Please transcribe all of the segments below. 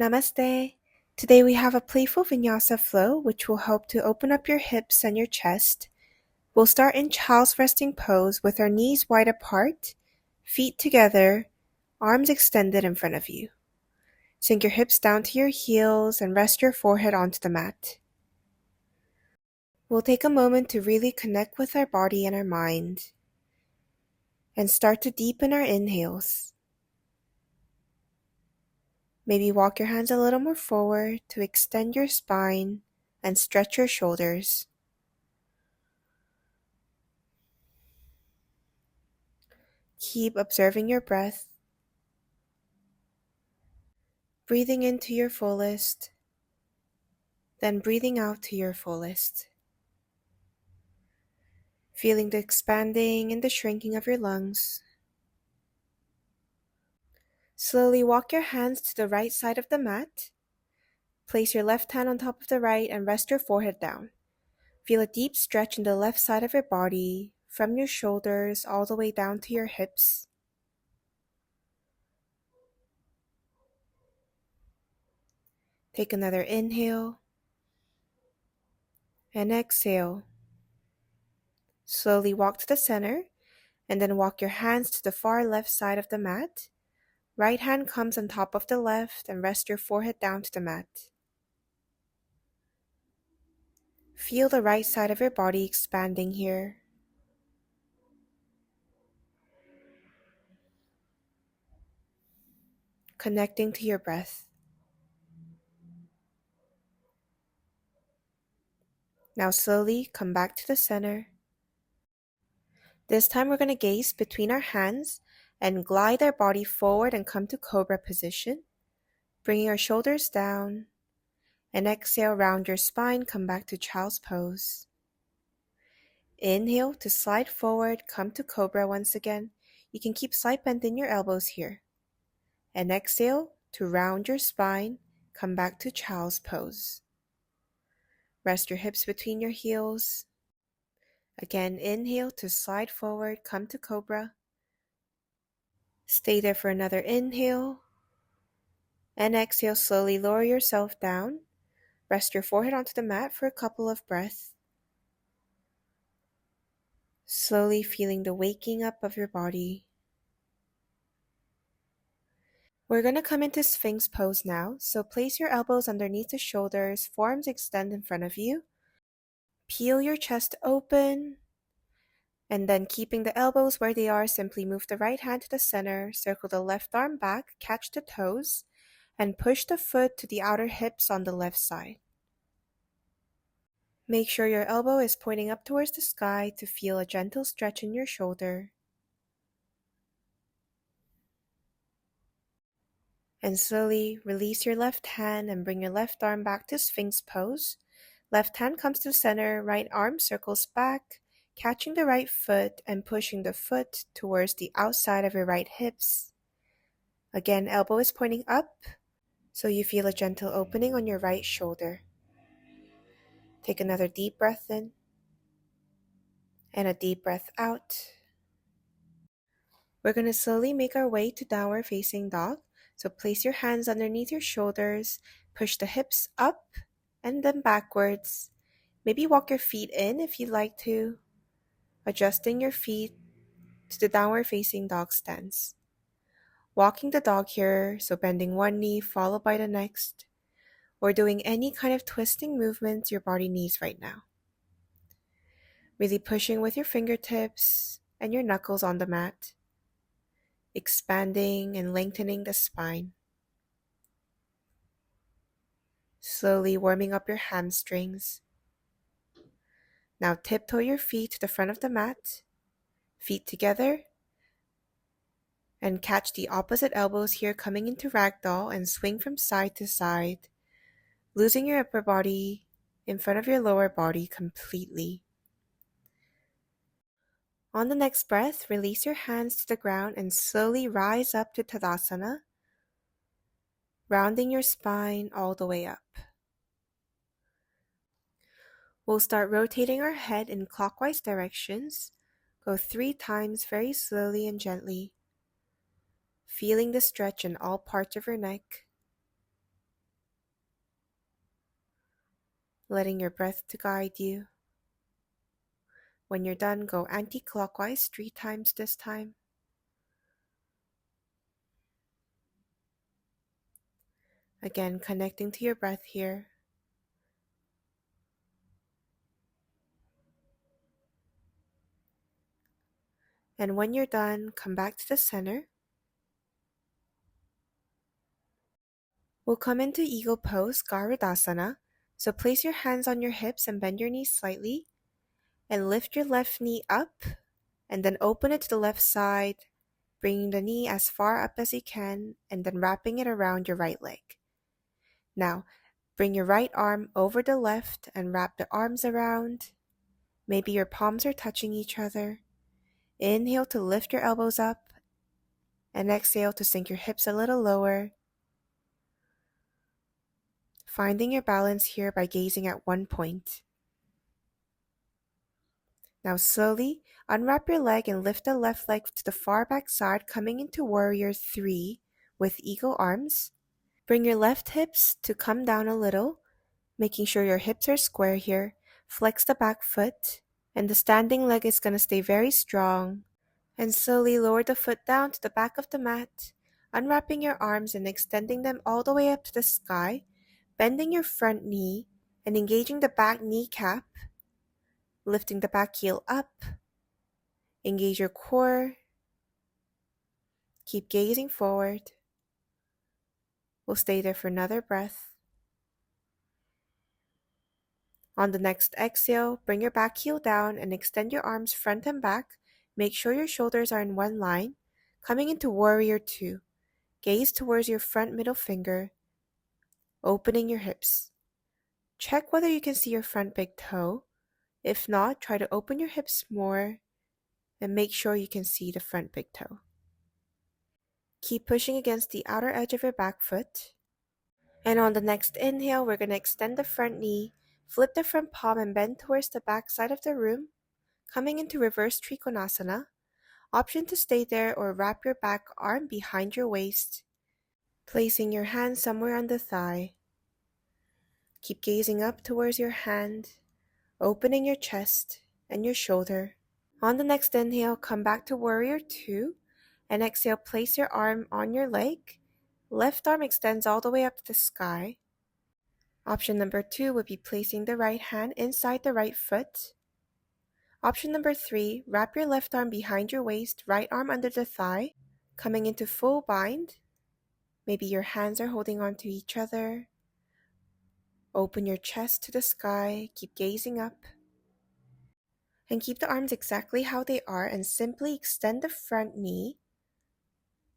Namaste. Today we have a playful vinyasa flow which will help to open up your hips and your chest. We'll start in child's resting pose with our knees wide apart, feet together, arms extended in front of you. Sink your hips down to your heels and rest your forehead onto the mat. We'll take a moment to really connect with our body and our mind and start to deepen our inhales. Maybe walk your hands a little more forward to extend your spine and stretch your shoulders. Keep observing your breath, breathing into your fullest, then breathing out to your fullest. Feeling the expanding and the shrinking of your lungs. Slowly walk your hands to the right side of the mat. Place your left hand on top of the right and rest your forehead down. Feel a deep stretch in the left side of your body, from your shoulders all the way down to your hips. Take another inhale and exhale. Slowly walk to the center and then walk your hands to the far left side of the mat. Right hand comes on top of the left and rest your forehead down to the mat. Feel the right side of your body expanding here. Connecting to your breath. Now slowly come back to the center. This time we're going to gaze between our hands and glide our body forward and come to cobra position. Bringing our shoulders down and exhale, round your spine, come back to child's pose. Inhale to slide forward, come to cobra once again. You can keep slight bend in your elbows here. And exhale to round your spine, come back to child's pose. Rest your hips between your heels. Again, inhale to slide forward, come to cobra. Stay there for another inhale. And exhale, slowly lower yourself down. Rest your forehead onto the mat for a couple of breaths. Slowly feeling the waking up of your body. We're going to come into Sphinx pose now, so place your elbows underneath the shoulders, forearms extend in front of you. Peel your chest open, and then keeping the elbows where they are, simply move the right hand to the center, circle the left arm back, catch the toes, and push the foot to the outer hips on the left side. Make sure your elbow is pointing up towards the sky to feel a gentle stretch in your shoulder. And slowly release your left hand and bring your left arm back to Sphinx pose. Left hand comes to the center, right arm circles back, catching the right foot and pushing the foot towards the outside of your right hips. Again, elbow is pointing up, so you feel a gentle opening on your right shoulder. Take another deep breath in and a deep breath out. We're going to slowly make our way to downward facing dog. So place your hands underneath your shoulders, push the hips up and then backwards. Maybe walk your feet in if you'd like to, adjusting your feet to the downward facing dog stance. Walking the dog here, so bending one knee followed by the next, or doing any kind of twisting movements your body needs right now. Really pushing with your fingertips and your knuckles on the mat, expanding and lengthening the spine. Slowly warming up your hamstrings. Now tiptoe your feet to the front of the mat, feet together, and catch the opposite elbows here coming into ragdoll and swing from side to side, losing your upper body in front of your lower body completely. On the next breath, release your hands to the ground and slowly rise up to Tadasana, rounding your spine all the way up. We'll start rotating our head in clockwise directions. Go 3 times very slowly and gently, feeling the stretch in all parts of your neck. letting your breath to guide you. When you're done, go anti-clockwise 3 times this time. Again, connecting to your breath here. And when you're done, come back to the center. We'll come into Eagle Pose, Garudasana. So place your hands on your hips and bend your knees slightly. And lift your left knee up. And then open it to the left side, bringing the knee as far up as you can, and then wrapping it around your right leg. Now, bring your right arm over the left and wrap the arms around. Maybe your palms are touching each other. Inhale to lift your elbows up, and exhale to sink your hips a little lower. Finding your balance here by gazing at one point. Now slowly unwrap your leg and lift the left leg to the far back side, coming into Warrior 3 with eagle arms. Bring your left hips to come down a little, making sure your hips are square here. Flex the back foot, and the standing leg is going to stay very strong. And slowly lower the foot down to the back of the mat, unwrapping your arms and extending them all the way up to the sky, bending your front knee and engaging the back kneecap, lifting the back heel up. Engage your core. Keep gazing forward. We'll stay there for another breath. On the next exhale, bring your back heel down and extend your arms front and back. Make sure your shoulders are in one line. Coming into Warrior 2. Gaze towards your front middle finger, opening your hips. Check whether you can see your front big toe. If not, try to open your hips more and make sure you can see the front big toe. Keep pushing against the outer edge of your back foot. And on the next inhale, we're going to extend the front knee, flip the front palm and bend towards the back side of the room, coming into reverse Trikonasana. Option to stay there or wrap your back arm behind your waist, placing your hand somewhere on the thigh. Keep gazing up towards your hand, opening your chest and your shoulder. On the next inhale, come back to Warrior 2, and exhale, place your arm on your leg. Left arm extends all the way up to the sky. Option number 2 would be placing the right hand inside the right foot. Option number 3, wrap your left arm behind your waist, right arm under the thigh, coming into full bind. Maybe your hands are holding on to each other. Open your chest to the sky, keep gazing up. And keep the arms exactly how they are and simply extend the front knee.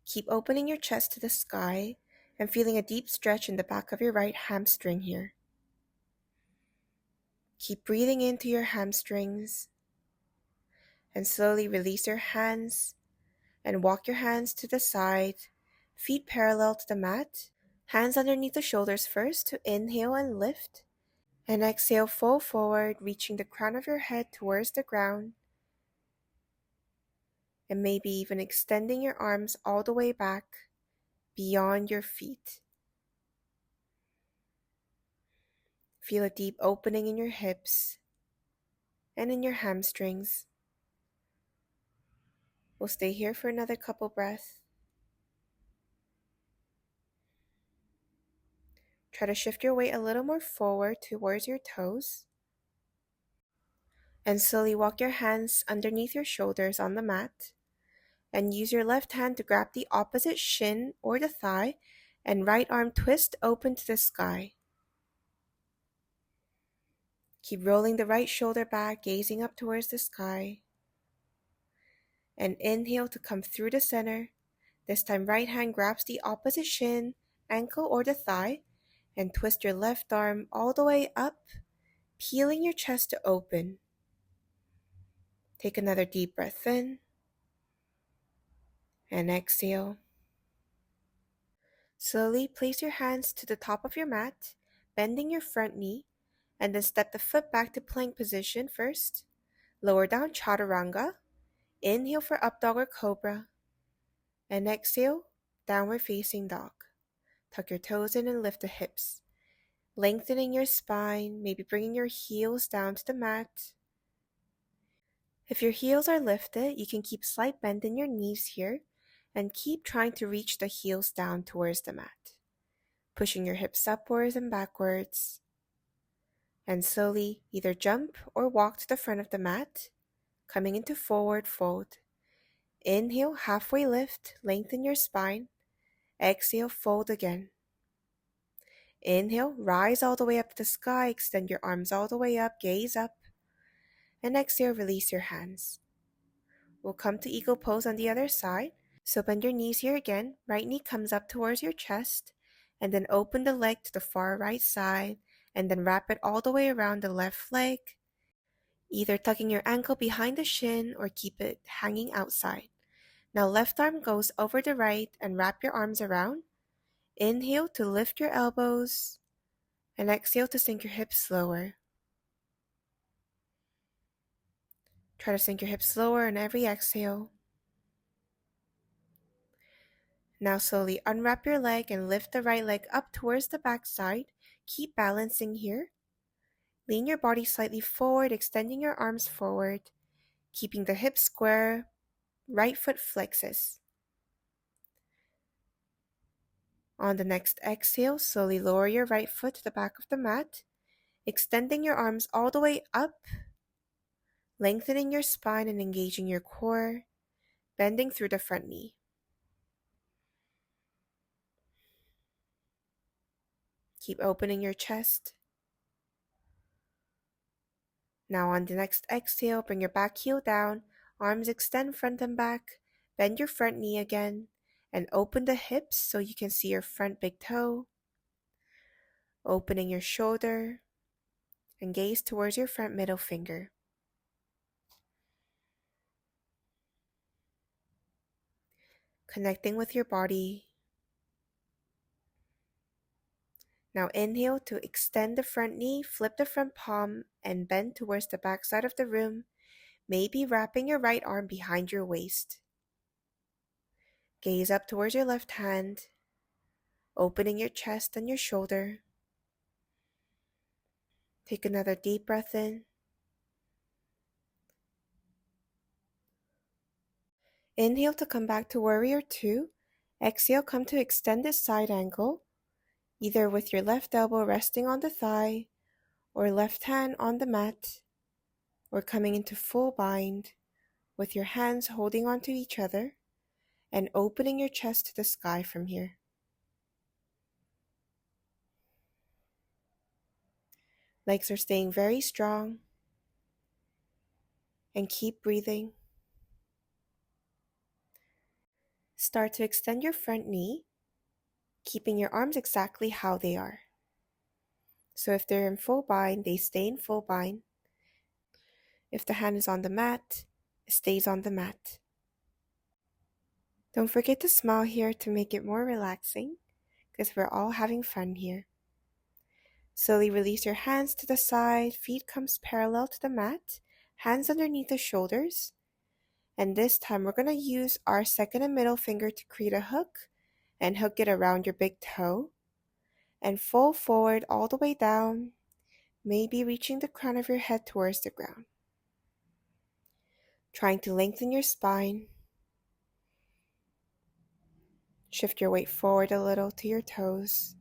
Keep opening your chest to the sky and feeling a deep stretch in the back of your right hamstring here. Keep breathing into your hamstrings and slowly release your hands and walk your hands to the side, feet parallel to the mat, hands underneath the shoulders first to inhale and lift, and exhale, fold forward, reaching the crown of your head towards the ground, and maybe even extending your arms all the way back beyond your feet. Feel a deep opening in your hips and in your hamstrings. We'll stay here for another couple breaths. Try to shift your weight a little more forward towards your toes. And slowly walk your hands underneath your shoulders on the mat. And use your left hand to grab the opposite shin or the thigh, and right arm twist open to the sky. Keep rolling the right shoulder back, gazing up towards the sky. And inhale to come through the center. This time right hand grabs the opposite shin, ankle, or the thigh, and twist your left arm all the way up, peeling your chest to open. Take another deep breath in, and exhale. Slowly place your hands to the top of your mat, bending your front knee, and then step the foot back to plank position first. Lower down chaturanga. Inhale for up dog or cobra. And exhale, downward facing dog. Tuck your toes in and lift the hips. lengthening your spine, maybe bringing your heels down to the mat. If your heels are lifted, you can keep slight bend in your knees here and keep trying to reach the heels down towards the mat, pushing your hips upwards and backwards. And slowly either jump or walk to the front of the mat, coming into forward fold. Inhale, halfway lift, lengthen your spine. Exhale, fold again. Inhale, rise all the way up to the sky, extend your arms all the way up, gaze up. And exhale, release your hands. We'll come to eagle pose on the other side. So bend your knees here again. Right knee comes up towards your chest. And then open the leg to the far right side. And then wrap it all the way around the left leg, either tucking your ankle behind the shin or keep it hanging outside. Now left arm goes over the right and wrap your arms around. Inhale to lift your elbows and exhale to sink your hips lower. Try to sink your hips lower on every exhale. Now slowly unwrap your leg and lift the right leg up towards the back side. Keep balancing here. Lean your body slightly forward, extending your arms forward, keeping the hips square, right foot flexes. On the next exhale, slowly lower your right foot to the back of the mat, extending your arms all the way up, lengthening your spine and engaging your core, bending through the front knee. Keep opening your chest. Now on the next exhale, bring your back heel down, arms extend front and back, bend your front knee again, and open the hips so you can see your front big toe, opening your shoulder, and gaze towards your front middle finger. Connecting with your body. Now inhale to extend the front knee, flip the front palm, and bend towards the back side of the room, maybe wrapping your right arm behind your waist. Gaze up towards your left hand, opening your chest and your shoulder. Take another deep breath in. Inhale to come back to warrior two. Exhale, come to extended side angle, either with your left elbow resting on the thigh, or left hand on the mat, or coming into full bind with your hands holding onto each other and opening your chest to the sky from here. Legs are staying very strong, and keep breathing. Start to extend your front knee, keeping your arms exactly how they are. So if they're in full bind, they stay in full bind. If the hand is on the mat, it stays on the mat. Don't forget to smile here to make it more relaxing, because we're all having fun here. Slowly release your hands to the side, feet comes parallel to the mat, hands underneath the shoulders. And this time we're going to use our second and middle finger to create a hook and hook it around your big toe. And fold forward all the way down, maybe reaching the crown of your head towards the ground. Trying to lengthen your spine. Shift your weight forward a little to your toes.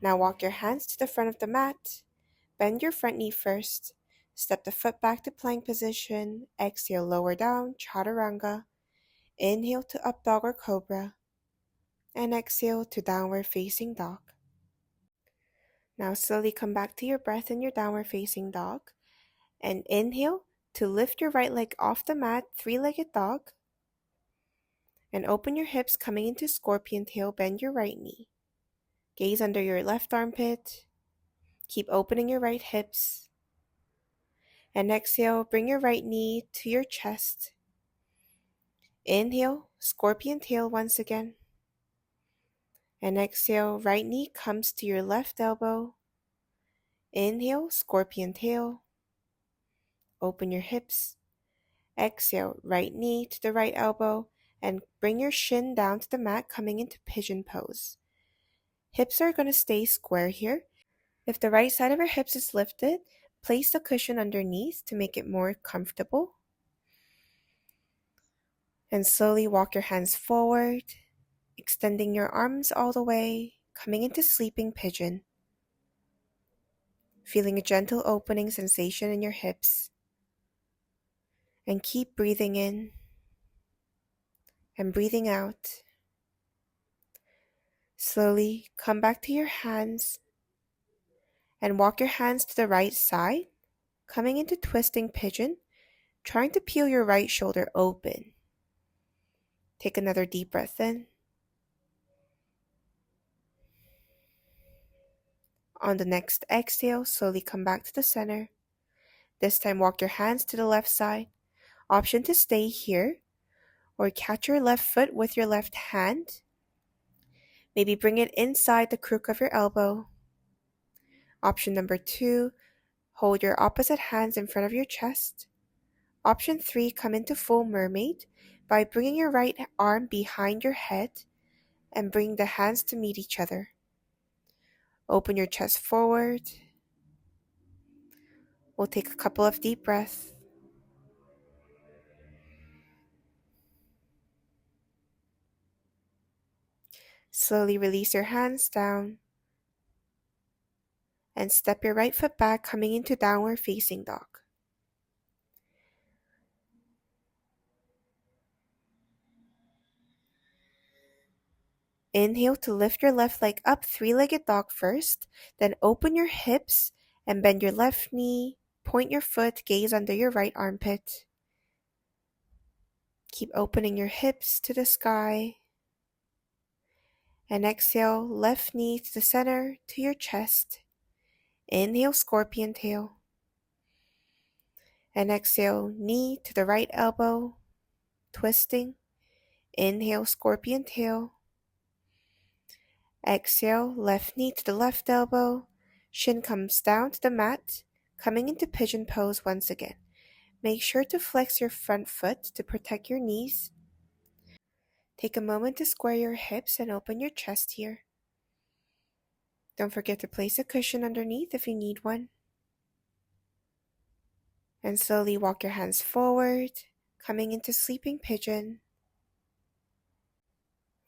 Now walk your hands to the front of the mat. Bend your front knee first. Step the foot back to plank position. Exhale, lower down, chaturanga. Inhale to up dog or cobra. And exhale to downward facing dog. Now slowly come back to your breath in your downward facing dog. And inhale to lift your right leg off the mat, three-legged dog. And open your hips, coming into scorpion tail, bend your right knee. Gaze under your left armpit. Keep opening your right hips. And exhale, bring your right knee to your chest. Inhale, scorpion tail once again. And exhale, right knee comes to your left elbow. Inhale, scorpion tail. Open your hips. Exhale, right knee to the right elbow. And bring your shin down to the mat, coming into pigeon pose. Hips are going to stay square here. If the right side of your hips is lifted, place the cushion underneath to make it more comfortable. And slowly walk your hands forward, extending your arms all the way, coming into sleeping pigeon. Feeling a gentle opening sensation in your hips. And keep breathing in and breathing out. Slowly come back to your hands and walk your hands to the right side, coming into twisting pigeon, trying to peel your right shoulder open. Take another deep breath in. On the next exhale, slowly come back to the center. This time walk your hands to the left side. Option to stay here or catch your left foot with your left hand. Maybe bring it inside the crook of your elbow. Option number 2, hold your opposite hands in front of your chest. Option 3, come into full mermaid by bringing your right arm behind your head and bring the hands to meet each other. Open your chest forward. We'll take a couple of deep breaths. Slowly release your hands down and step your right foot back, coming into downward facing dog. Inhale to lift your left leg up, three-legged dog first, then open your hips and bend your left knee, point your foot, gaze under your right armpit. Keep opening your hips to the sky. And exhale, left knee to the center, to your chest. Inhale, scorpion tail. And exhale, knee to the right elbow, twisting. Inhale, scorpion tail. Exhale, left knee to the left elbow. Shin comes down to the mat, coming into pigeon pose once again. Make sure to flex your front foot to protect your knees. Take a moment to square your hips and open your chest here. Don't forget to place a cushion underneath if you need one. And slowly walk your hands forward, coming into sleeping pigeon.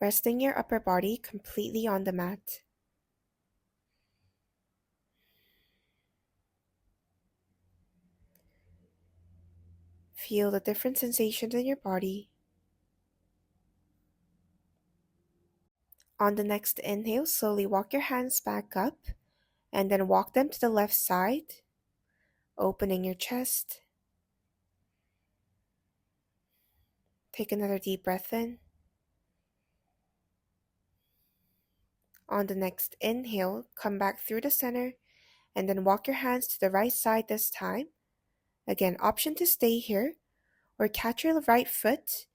Resting your upper body completely on the mat. Feel the different sensations in your body. On the next inhale, slowly walk your hands back up and then walk them to the left side, opening your chest. Take another deep breath in. On the next inhale, come back through the center and then walk your hands to the right side this time. Again, option to stay here or catch your right foot,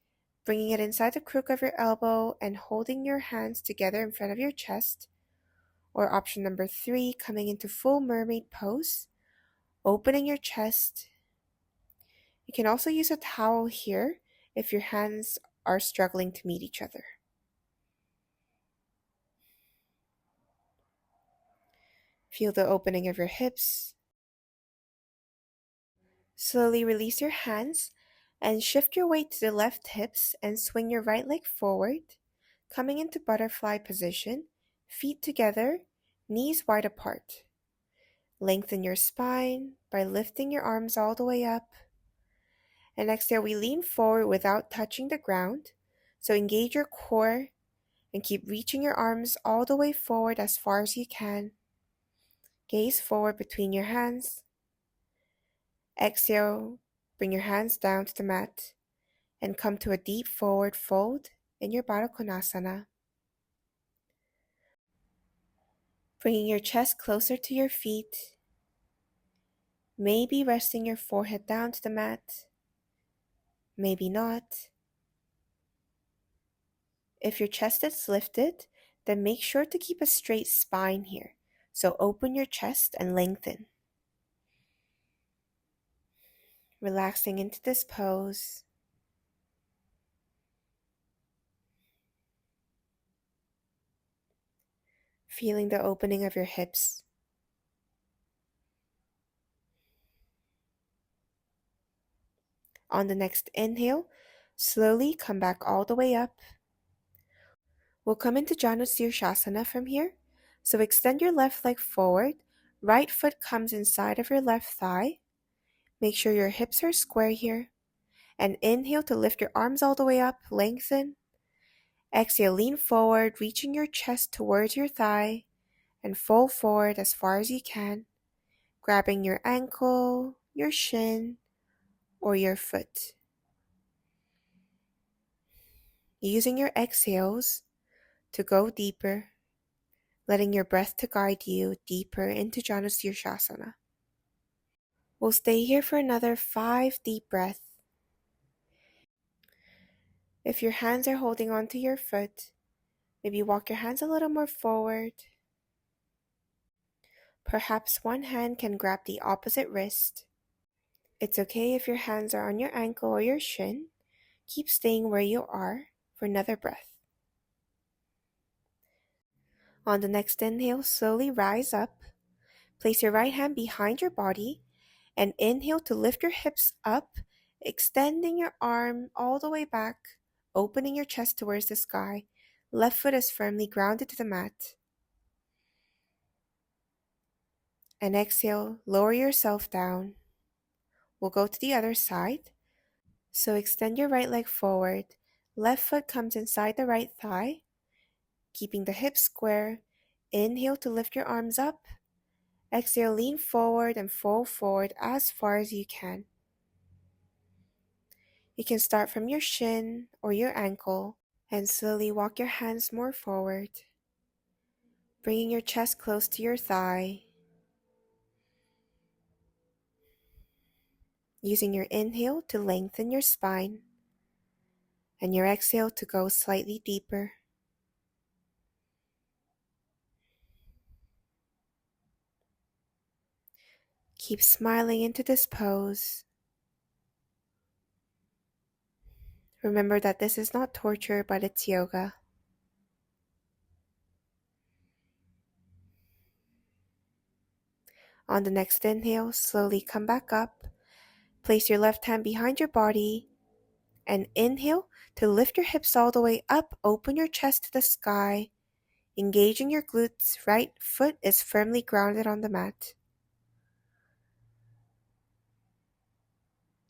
bringing it inside the crook of your elbow and holding your hands together in front of your chest. Or option number 3, coming into full mermaid pose, opening your chest. You can also use a towel here if your hands are struggling to meet each other. Feel the opening of your hips. Slowly release your hands and shift your weight to the left hips and swing your right leg forward, coming into butterfly position, feet together, knees wide apart. Lengthen your spine by lifting your arms all the way up. And exhale, we lean forward without touching the ground. So engage your core and keep reaching your arms all the way forward as far as you can. Gaze forward between your hands. Exhale, bring your hands down to the mat and come to a deep forward fold in your Baddha Konasana. Bringing your chest closer to your feet, maybe resting your forehead down to the mat, maybe not. If your chest is lifted, then make sure to keep a straight spine here. So open your chest and lengthen. Relaxing into this pose. feeling the opening of your hips. On the next inhale, slowly come back all the way up. We'll come into Janusirsasana from here. So extend your left leg forward. Right foot comes inside of your left thigh. Make sure your hips are square here. And inhale to lift your arms all the way up, lengthen. Exhale, lean forward, reaching your chest towards your thigh, and fold forward as far as you can, grabbing your ankle, your shin, or your foot. Using your exhales to go deeper, letting your breath to guide you deeper into Janusirsasana. We'll stay here for another 5 deep breaths. If your hands are holding onto your foot, maybe walk your hands a little more forward. Perhaps one hand can grab the opposite wrist. It's okay if your hands are on your ankle or your shin. Keep staying where you are for another breath. On the next inhale, slowly rise up. Place your right hand behind your body and inhale to lift your hips up, extending your arm all the way back, opening your chest towards the sky. Left foot is firmly grounded to the mat. And exhale, lower yourself down. We'll go to the other side. So extend your right leg forward. Left foot comes inside the right thigh, keeping the hips square. Inhale to lift your arms up. Exhale, lean forward and fold forward as far as you can. You can start from your shin or your ankle and slowly walk your hands more forward, bringing your chest close to your thigh. Using your inhale to lengthen your spine and your exhale to go slightly deeper. Keep smiling into this pose. Remember that this is not torture, but it's yoga. On the next inhale, slowly come back up. Place your left hand behind your body and inhale to lift your hips all the way up. Open your chest to the sky. Engaging your glutes, right foot is firmly grounded on the mat.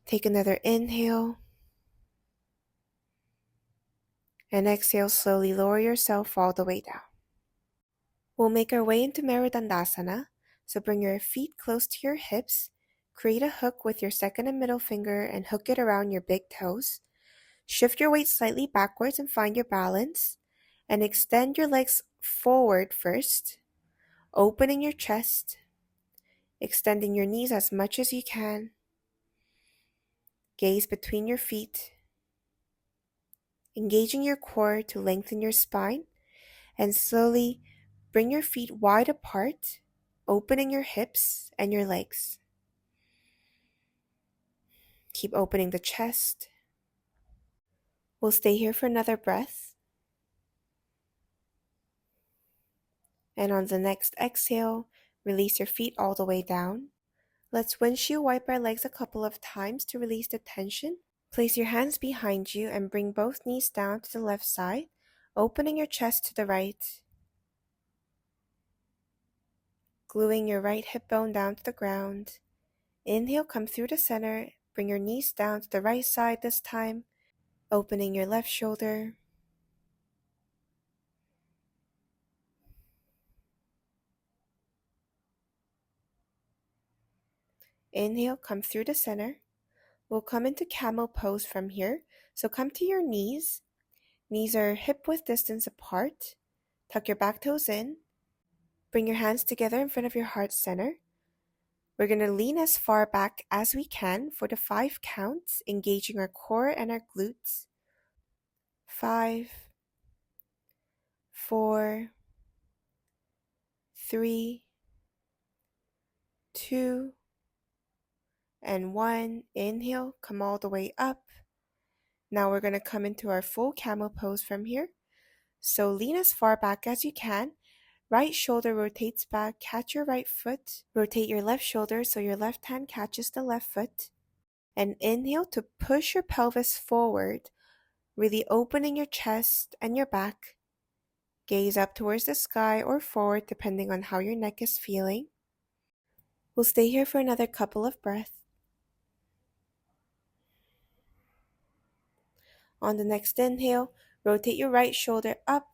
Take another inhale. And exhale, slowly lower yourself all the way down. We'll make our way into Marudandasana. So bring your feet close to your hips. Create a hook with your second and middle finger and hook it around your big toes. Shift your weight slightly backwards and find your balance. And extend your legs forward first, opening your chest, extending your knees as much as you can. Gaze between your feet, engaging your core to lengthen your spine, and slowly bring your feet wide apart, opening your hips and your legs. Keep opening the chest. We'll stay here for another breath. And on the next exhale, release your feet all the way down. Let's windshield wipe our legs a couple of times to release the tension. Place your hands behind you and bring both knees down to the left side, opening your chest to the right. Gluing your right hip bone down to the ground. Inhale, come through the center. Bring your knees down to the right side this time, opening your left shoulder. Inhale, come through the center. We'll come into camel pose from here. So come to your knees. Knees are hip-width distance apart. Tuck your back toes in. Bring your hands together in front of your heart center. We're going to lean as far back as we can for the 5 counts, engaging our core and our glutes. 5, 4, 3, 2, and 1. Inhale, come all the way up. Now we're going to come into our full camel pose from here. So lean as far back as you can. Right shoulder rotates back, catch your right foot. Rotate your left shoulder so your left hand catches the left foot. And inhale to push your pelvis forward, really opening your chest and your back. Gaze up towards the sky or forward depending on how your neck is feeling. We'll stay here for another couple of breaths. On the next inhale, rotate your right shoulder up,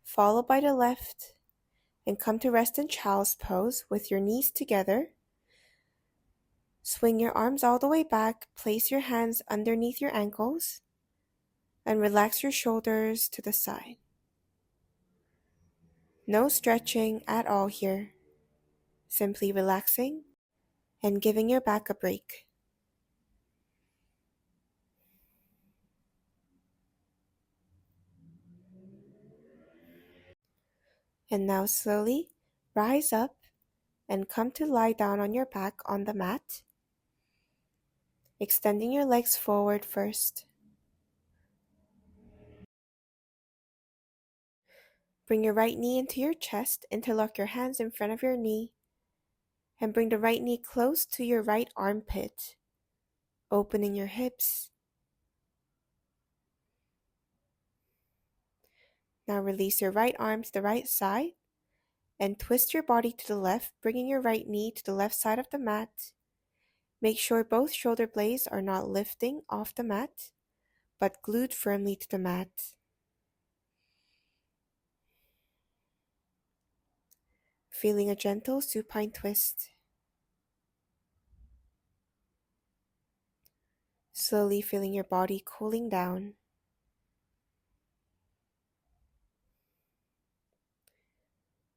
followed by the left, and come to rest in child's pose with your knees together. Swing your arms all the way back, place your hands underneath your ankles, and relax your shoulders to the side. No stretching at all here. Simply relaxing and giving your back a break. And now slowly rise up and come to lie down on your back on the mat, extending your legs forward first. Bring your right knee into your chest, interlock your hands in front of your knee, and bring the right knee close to your right armpit, opening your hips. Now release your right arm to the right side and twist your body to the left, bringing your right knee to the left side of the mat. Make sure both shoulder blades are not lifting off the mat, but glued firmly to the mat. Feeling a gentle supine twist. Slowly feeling your body cooling down.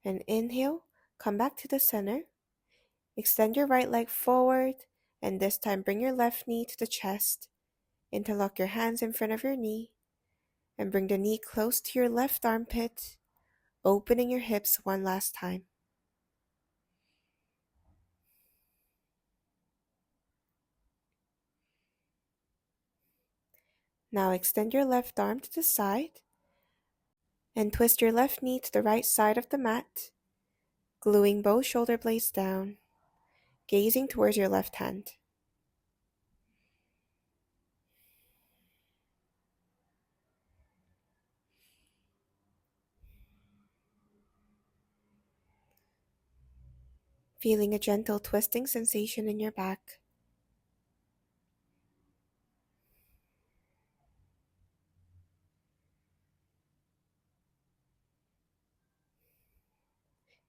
And inhale, come back to the center. Extend your right leg forward, and this time bring your left knee to the chest. Interlock your hands in front of your knee, and bring the knee close to your left armpit, opening your hips one last time. Now extend your left arm to the side, and twist your left knee to the right side of the mat, gluing both shoulder blades down, gazing towards your left hand. Feeling a gentle twisting sensation in your back.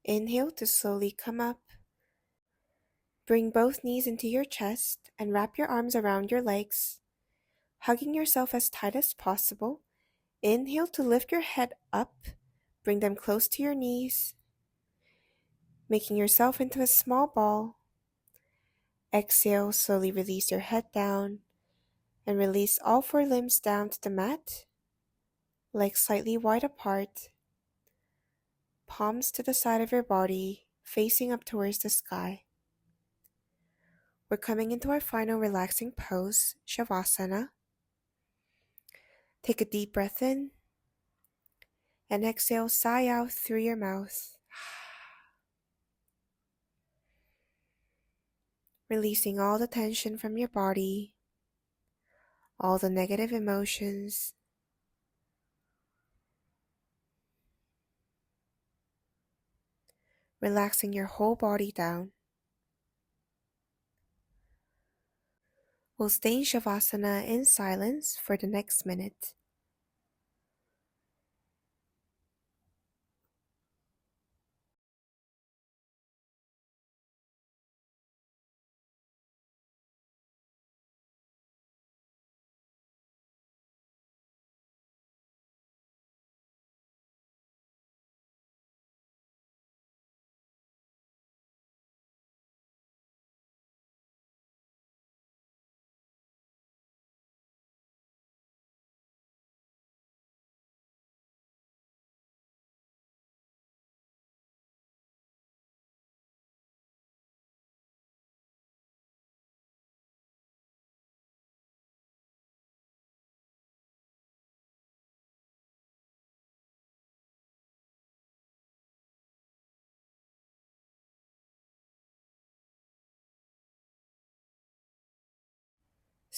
Inhale to slowly come up. Bring both knees into your chest and wrap your arms around your legs, hugging yourself as tight as possible. Inhale to lift your head up, bring them close to your knees, making yourself into a small ball. Exhale, slowly release your head down and release all four limbs down to the mat, legs slightly wide apart, palms to the side of your body, facing up towards the sky. We're coming into our final relaxing pose, Shavasana. Take a deep breath in and exhale, sigh out through your mouth. Releasing all the tension from your body, all the negative emotions. Relaxing your whole body down. We'll stay in Shavasana in silence for the next minute.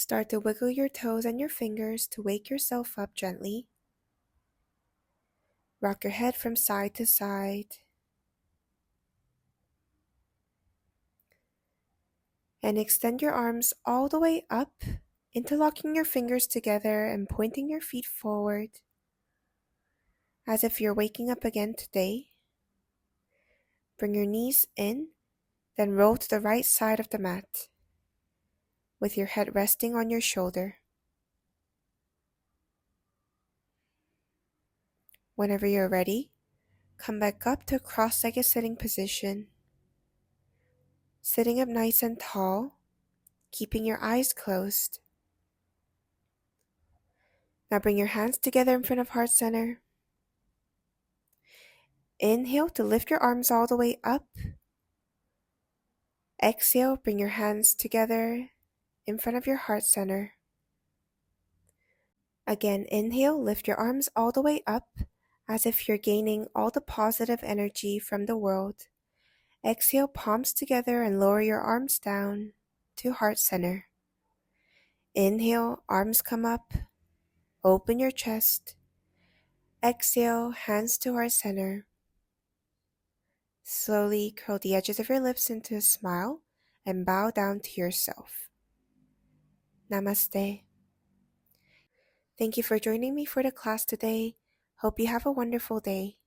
Start to wiggle your toes and your fingers to wake yourself up gently. Rock your head from side to side. And extend your arms all the way up, interlocking your fingers together and pointing your feet forward, as if you're waking up again today. Bring your knees in, then roll to the right side of the mat, with your head resting on your shoulder. Whenever you're ready, come back up to a cross-legged sitting position. Sitting up nice and tall, keeping your eyes closed. Now bring your hands together in front of heart center. Inhale to lift your arms all the way up. Exhale, bring your hands together in front of your heart center. Again, inhale, lift your arms all the way up as if you're gaining all the positive energy from the world. Exhale, palms together and lower your arms down to heart center. Inhale, arms come up, open your chest. Exhale, hands to heart center. Slowly curl the edges of your lips into a smile and bow down to yourself. Namaste. Thank you for joining me for the class today. Hope you have a wonderful day.